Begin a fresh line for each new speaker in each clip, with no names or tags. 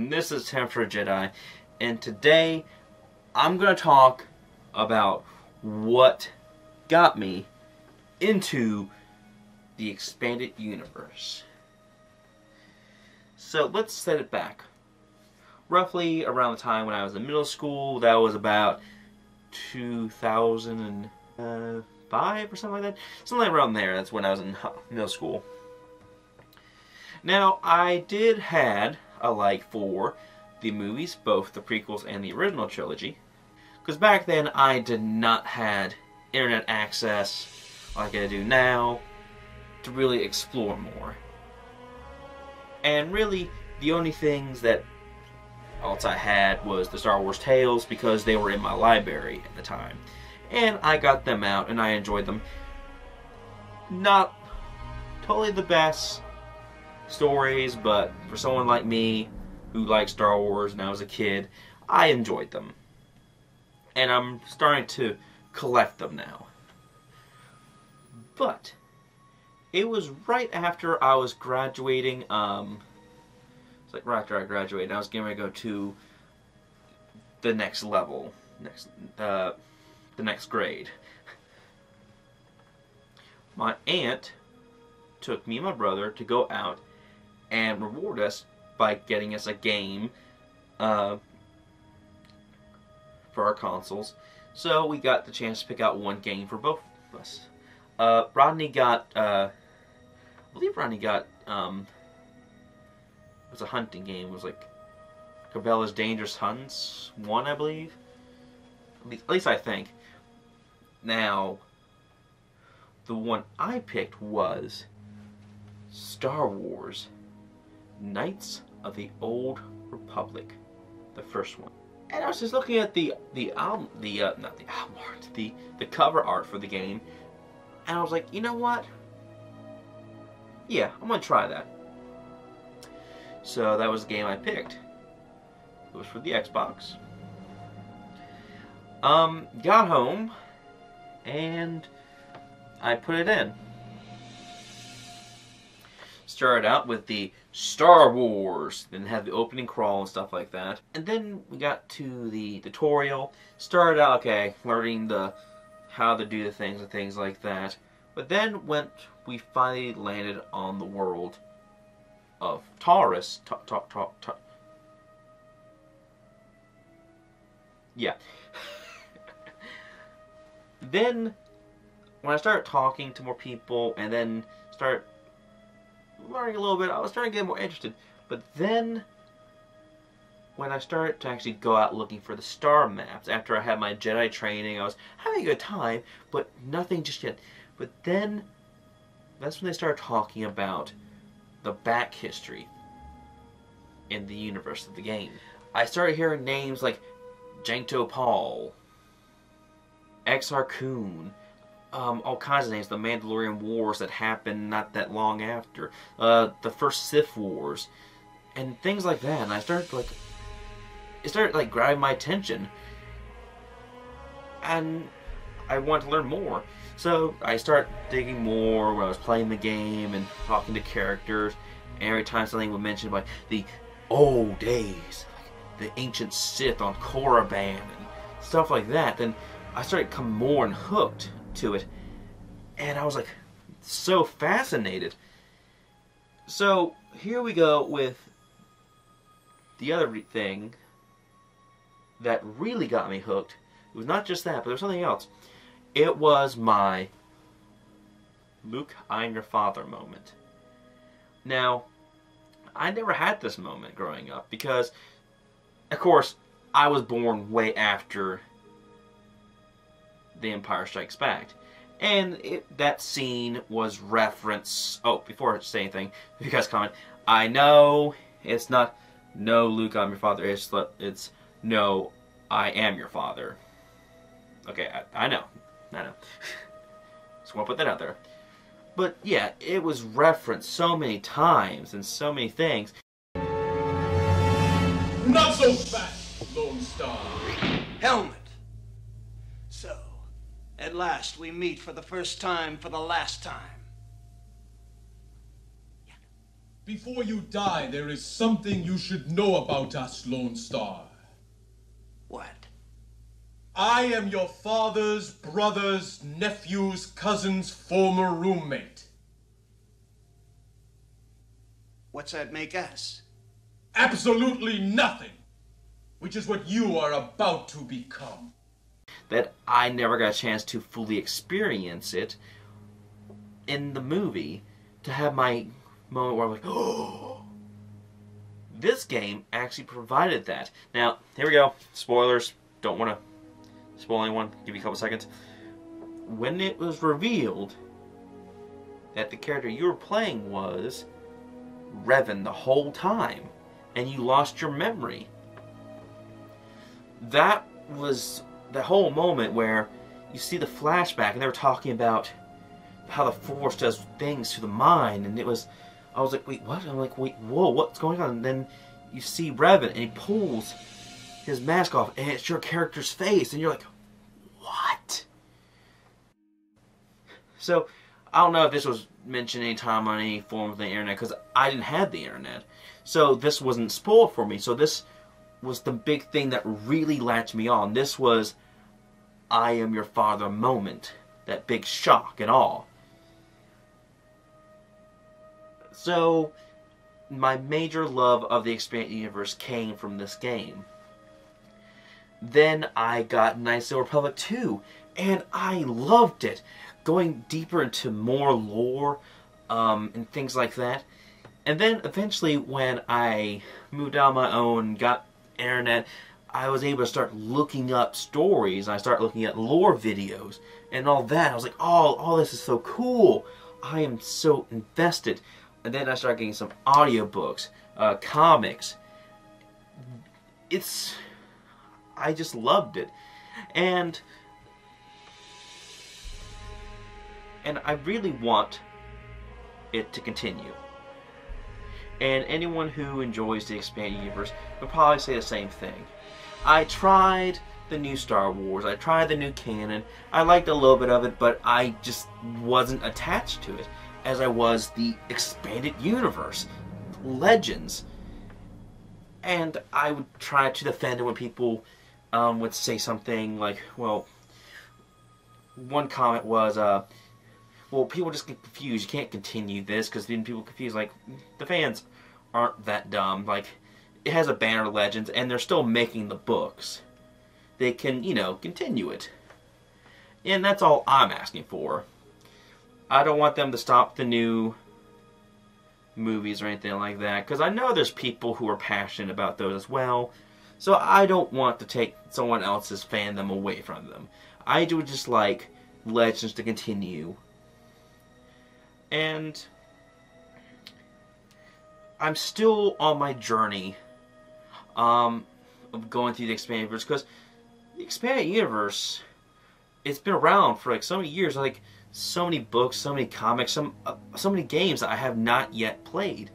and this is Tim for Jedi, and today I'm going to talk about what got me into the expanded universe. So let's set it back. Roughly around the time when I was in middle school, that was about 2005 or something like that. Something around there, that's when I was in middle school. Now, I did had a like for the movies, both the prequels and the original trilogy. Because back then, I did not had internet access like I do now to really explore more. And really, the only things that else I had was the Star Wars tales because they were in my library at the time. And I got them out and I enjoyed them. Not totally the best stories, but for someone like me who liked Star Wars and I was a kid, I enjoyed them. And I'm starting to collect them now. But it was right after I was graduating, it's like right after I graduated, I was getting ready to go to the next level, the next grade. My aunt took me and my brother to go out and reward us by getting us a game for our consoles. So we got the chance to pick out one game for both of us. Rodney got, I believe Rodney got, it was a hunting game. It was like Cabela's Dangerous Hunts 1, I believe. At least I think. Now, the one I picked was Star Wars Knights of the Old Republic, the first one. And I was just looking at the cover art for the game, and I was like, you know what? Yeah, I'm gonna try that. So that was the game I picked. It was for the Xbox. Got home, and I put it in. Started out with the Star Wars, then had the opening crawl and stuff like that. And then we got to the tutorial. Started out, okay, learning how to do the things and things like that. But then we finally landed on the world of Taurus. Yeah. Then, when I started talking to more people, and then start learning a little bit, I was starting to get more interested. But then, when I started to actually go out looking for the star maps, after I had my Jedi training, I was having a good time, but nothing just yet. But then, that's when they started talking about the back history in the universe of the game. I started hearing names like Jankto Paul, Exar Kun, all kinds of names, the Mandalorian Wars that happened not that long after, the first Sith Wars, and things like that. And I started it started grabbing my attention, and I wanted to learn more. So I started digging more when I was playing the game and talking to characters. And every time something would mention like the old days, like the ancient Sith on Korriban and stuff like that, then I started becoming more and hooked to it, and I was like so fascinated. So here we go with the other thing that really got me hooked. It was not just that, but there was something else. It was my Luke, I'm your father moment. Now, I never had this moment growing up because, of course, I was born way after The Empire Strikes Back. And that scene was referenced... Oh, before I say anything, if you guys comment, I know it's not, no, Luke, I'm your father. It's no, I am your father. Okay, I know. I know. Just want to put that out there. But yeah, it was referenced so many times and so many things.
Not so fast, Lone Star.
Helmet. So, at last we meet for the first time for the last time.
Before you die, there is something you should know about us, Lone Star.
What?
I am your father's brother's nephew's cousin's former roommate.
What's that make us?
Absolutely nothing, which is what you are about to become.
That I never got a chance to fully experience it in the movie, to have my moment where I'm like, oh, this game actually provided that. Now, here we go. Spoilers. Don't want to spoil anyone. Give you a couple seconds. When it was revealed that the character you were playing was Revan the whole time, and you lost your memory, that was the whole moment where you see the flashback, and they were talking about how the Force does things to the mind, and I was like, wait, what? I'm like, wait, whoa, what's going on? And then you see Revan, and he pulls his mask off, and it's your character's face, and you're like, what? So, I don't know if this was mentioned any time on any form of the internet, because I didn't have the internet. So this wasn't spoiled for me. So this was the big thing that really latched me on. This was, I am your father moment. That big shock and awe. So, my major love of the expanded universe came from this game. Then I got Knights of the Republic 2, and I loved it. Going deeper into more lore, and things like that. And then eventually when I moved out on my own, got internet, I was able to start looking up stories. I started looking at lore videos and all that. I was like, oh, all this is so cool. I am so invested. And then I started getting some audiobooks, comics. I just loved it. And I really want it to continue. And anyone who enjoys the expanded universe would probably say the same thing. I tried the new Star Wars, I tried the new canon, I liked a little bit of it, but I just wasn't attached to it as I was the expanded universe, Legends. And I would try to defend it when people would say something like, well, one comment was, well, people just get confused. You can't continue this because then people confuse. Like, the fans aren't that dumb. Like, it has a banner Legends, and they're still making the books. They can, you know, continue it. And that's all I'm asking for. I don't want them to stop the new movies or anything like that, because I know there's people who are passionate about those as well. So I don't want to take someone else's fandom away from them. I do just like Legends to continue. And I'm still on my journey of going through the expanded universe, because the expanded universe, it's been around for like so many years, like so many books, so many comics, so many games that I have not yet played.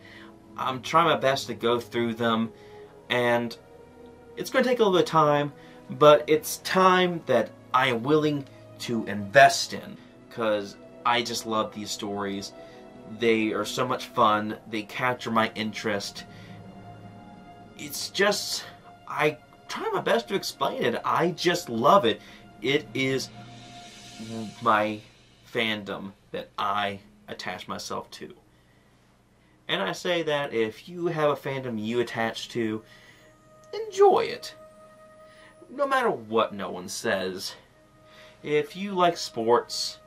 I'm trying my best to go through them, and it's going to take a little bit of time, but it's time that I am willing to invest in, because I just love these stories. They are so much fun. They capture my interest. It's just, I try my best to explain it. I just love it. It is my fandom that I attach myself to. And I say that if you have a fandom you attach to, enjoy it. No matter what no one says. If you like sports,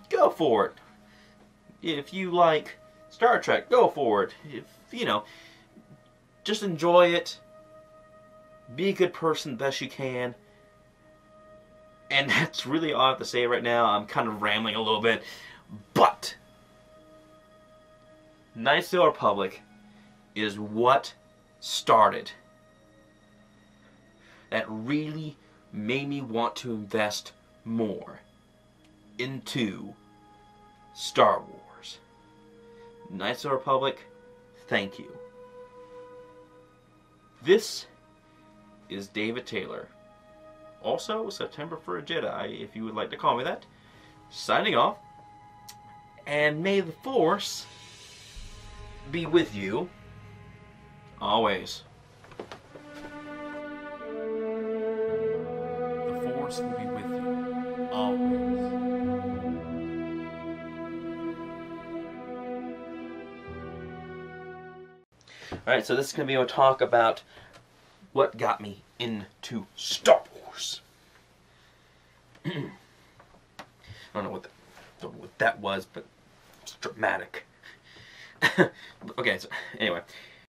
go for it. If you like Star Trek, go for it. If, you know, just enjoy it. Be a good person best you can. And that's really all I have to say right now. I'm kind of rambling a little bit. But Knights of the Republic is what started. That really made me want to invest more into Star Wars. Knights of the Republic, thank you. This is David Taylor. Also, September for a Jedi, if you would like to call me that. Signing off. And may the Force be with you always.
The Force will be with you always.
Alright, so this is going to be a talk about what got me into Star Wars. I don't know what that was, but it's dramatic. Okay, so anyway,